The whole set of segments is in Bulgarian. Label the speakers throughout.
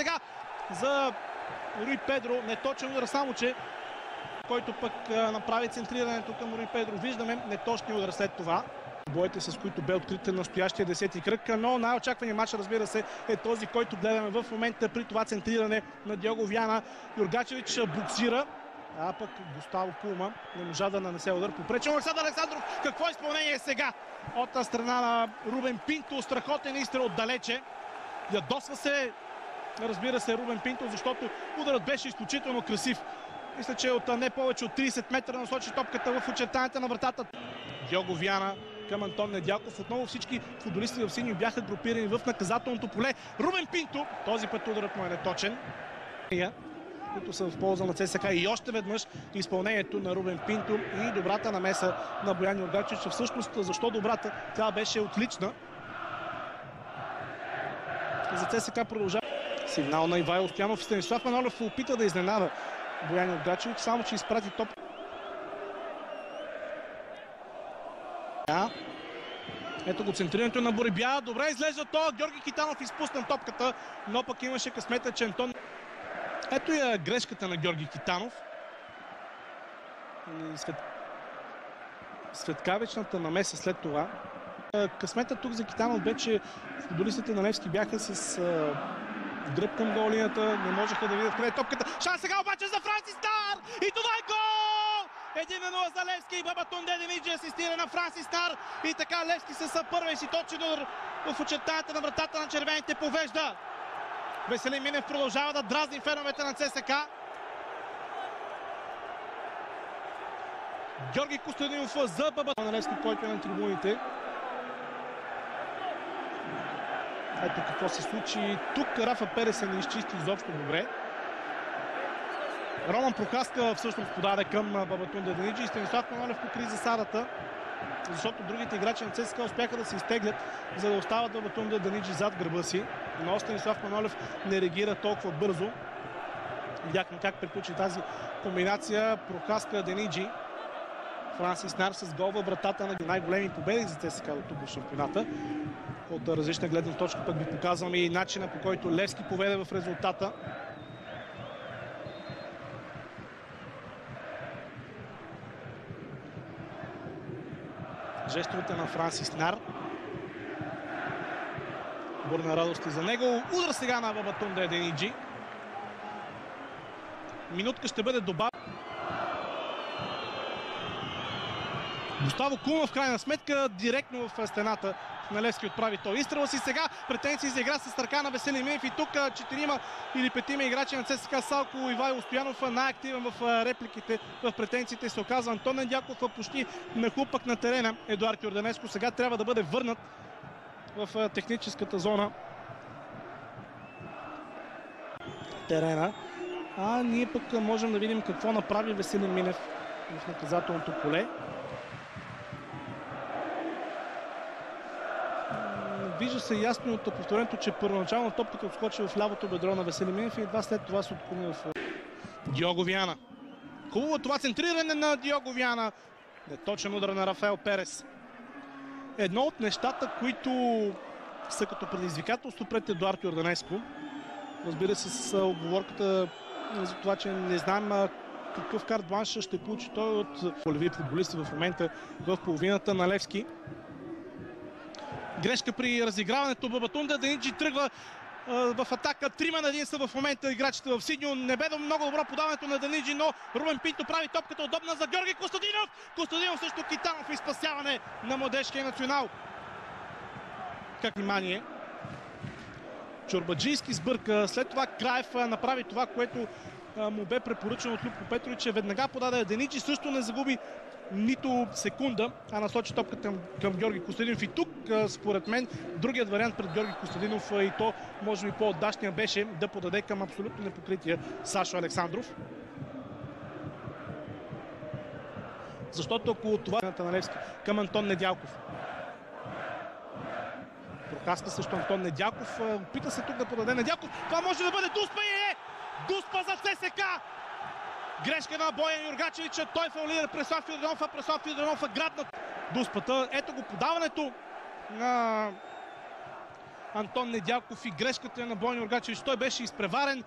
Speaker 1: сега за Руи Педро. Неточен удар, само че който пък направи центрирането към Руи Педро. Виждаме неточния удар след това. Боите, с които бе открит настоящия 10-ти кръг, но най-очакваният матч, разбира се, е този, който гледаме в момента при това центриране на Диого Виана. Юргачевич буксира, а пък Густаво Кума не можа да нанесе удар. Попречен Александър Александров. Какво изпълнение сега от страна на Рубен Пинто? Страхотен изстрел отдалече. Ядосва се, разбира се, Рубен Пинто, защото ударът беше изключително красив. Мисля, че от не повече от 30 метра насочи топката в очертанията на вратата. Диого Виана към Антон Недялков. Отново всички футболисти в синьо бяха групирани в наказателното поле. Рубен Пинто, този път ударът му е неточен, които са в полза на ЦСКА. И още веднъж изпълнението на Рубен Пинто и добрата намеса на Боян Юргачевич. Всъщност, защо добрата? Тя беше отлична. За ЦСКА продължава. Сигнал на Ивайло Стоянов. Станислав Манолев опита да изненада Боян Юргачевич, само че изпрати топ. Ето го центрирането на Борибя. Добре изглежда то. Георги Китанов изпусна топката, но пък имаше късмета, че Антон... Ето я грешката на Георги Китанов. Светкавичната намеса след това. Късмета тук за Китанов бе, че футболистите на Левски бяха с гръб към голинията. Не можеха да видят къде е топката. Шанс сега обаче за Франсис Нар! И това е гол! 1-0 за Левски и Бабатунде Деничи асистира на Франсис Нар. И така Левски с първия си точен удар в очертанията на вратата на червените повежда. Веселин Минев продължава да дразни феновете на ЦСКА. Георги Костадинов за Бабатунде на Левски, който е на трибуните. Ето какво се случи. Тук Рафа Перес не изчисти изобщо добре. Роман Прокаска всъщност подаде към Бабатунде Деничи и Станислав Манолев покри засадата, защото другите играчи на ЦСКА успяха да се изтеглят, за да остават Бабатунде Деничи зад гърба си. Но Станислав Манолев не реагира толкова бързо. Видяхме как приключи тази комбинация. Прокаска Деничи. Франсис Нар с гол във вратата на най-големи победи за ЦСКА до тук в шампионата. От различна гледна точка пък ви показваме и начина, по който Левски поведе в резултата. Жестовете на Франсис Нар. Бурна радост и за него. Удар сега на Бабатунде Деничи. Минутка ще бъде добавена. Густаво Кума в крайна сметка директно в стената на Левски отправи той изстрела си. Сега претенции за игра с ръка на Веселин Минев и тук 4 или 5 играчи на ЦСКА Салко Ивайло Стоянов най-активен в репликите, в претенциите се оказва Антон Недялков, почти на хлупък на терена Едуард Йорданеско. Сега трябва да бъде върнат в техническата зона терена. А ние пък можем да видим какво направи Веселин Минев в наказателното поле. Вижда се ясно от повторението, че първоначално топката отскочи в лявото бедро на Веселин Минев и едва след това се отклони в Диого Виана. Хубаво това центриране на Диого Виана. Неточен удар на Рафаел Перес. Едно от нещата, които са като предизвикателство пред Едуард Йорданеско. Разбира се, с оговорката за това, че не знам какъв карт бланш ще получи той от полеви футболисти в момента в половината на Левски. Грешка при разиграването. Бабатунде Деничи тръгва в атака. 3-1 са в момента играчите в синьо. Не бе много добро подаването на Деничи, но Рубен Пинто прави топката удобна за Георги Костадинов. Костадинов също Китанов и спасяване на младежкия национал. Как внимание. Чорбаджийски сбърка. След това Краев направи това, което му бе препоръчено от Любко Петрович. Веднага подаде Деничи. Също не загуби нито секунда, а насочи топката към Георги Костадинов. И тук, според мен, другият вариант пред Георги Костадинов и то, може би по-отдашния, беше да подаде към абсолютно непокрития Сашо Александров. Защото ако това е на Левски към Антон Недялков. Прокаска също Антон Недялков. Опита се тук да подаде Недялков. Това може да бъде Дуспа и е! Дуспа за ЦСКА! Грешка на Боян Юргачевич. Той фаулира Преслав Йорданов, а Преслав Йорданов грабна Дуспата. Ето го подаването на Антон Недялков и грешката на Бойко Юргачевич. Той беше изпреварен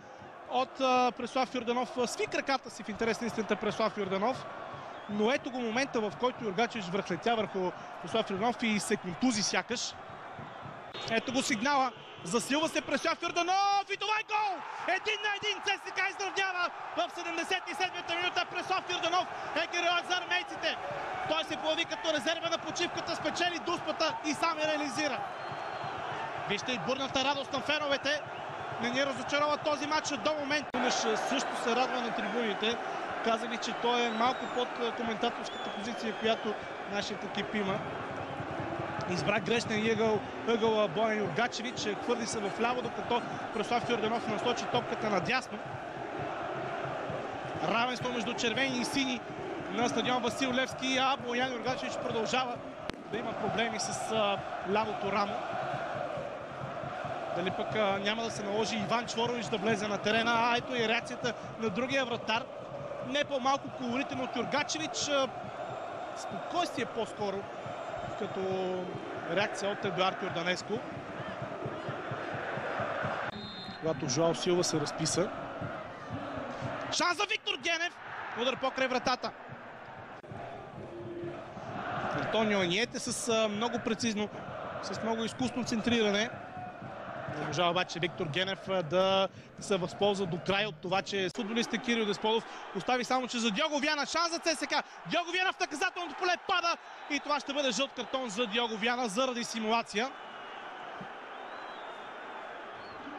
Speaker 1: от Преслав Йорданов. Сви краката си в интерес на истината Преслав Йорданов. Но ето го момента, в който Юргачевич връхлетя върху Преслав Йорданов и се контузи сякаш. Ето го сигнала. Засилва се Преслав Йорданов и това е гол! 1-1 ЦСКА изравнява в 77-та минута. Преслав Йорданов е героят за армейците. Той се появи като резерва на почивката, спечели дуспата и сам я реализира. Вижте и бурната радост на феновете. Не ни разочарова този матч до момента. Кунеш също се радва на трибуните. Казали, че той е малко под коментаторската позиция, която нашият екип има. Избра грешния ъгъл Боян Юргачевич, хвърли се в ляво, докато Преслав Йорданов насочи топката надясно. Равенство между червени и сини на стадион Васил Левски, а Боян Юргачевич продължава да има проблеми с лявото рамо. Дали пък няма да се наложи Иван Чворович да влезе на терена, а ето и реакцията на другия вратар. Не по-малко колоритен от Юргачевич. Спокойствие по-скоро като реакция от Едуард Йорданеско. Когато Жоао Силва се разписа. Шанс за Виктор Генев! Удар покрай вратата. Антонио Аниете с много прецизно, с много изкусно центриране. Не можа обаче Виктор Генев да се възползва до край от това, че футболистът Кирил Десполов остави само, че за Диого Вяна шанс за ЦСКА. Диого Вяна в наказателното поле пада и това ще бъде жълт картон за Диого Вяна заради симулация.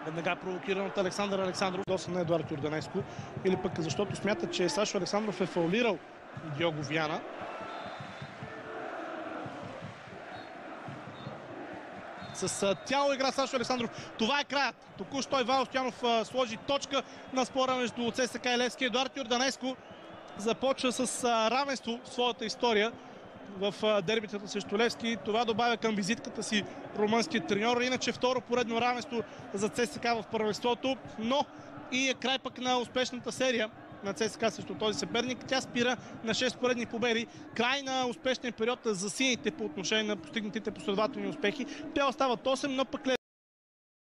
Speaker 1: Веднага провокиран от Александър Александров, доста на Едуард Йорданеско, или пък защото смята, че Сашо Александров е фаулирал Диого Вяна. С тяло игра Сашо Александров. Това е краят. Току-що Ивайло Стоянов сложи точка на спора между ЦСКА и Левски. Едуард Йорданеско започва с равенство в своята история в дербитата срещу Левски. Това добавя към визитката си румънският треньор. Иначе второ поредно равенство за ЦСКА в първенството, но и е край пък на успешната серия на ЦСКА срещу този съперник. Тя спира на 6 поредни победи. Край на успешния период за сините по отношение на постигнатите последователни успехи. Те остават 8, но пък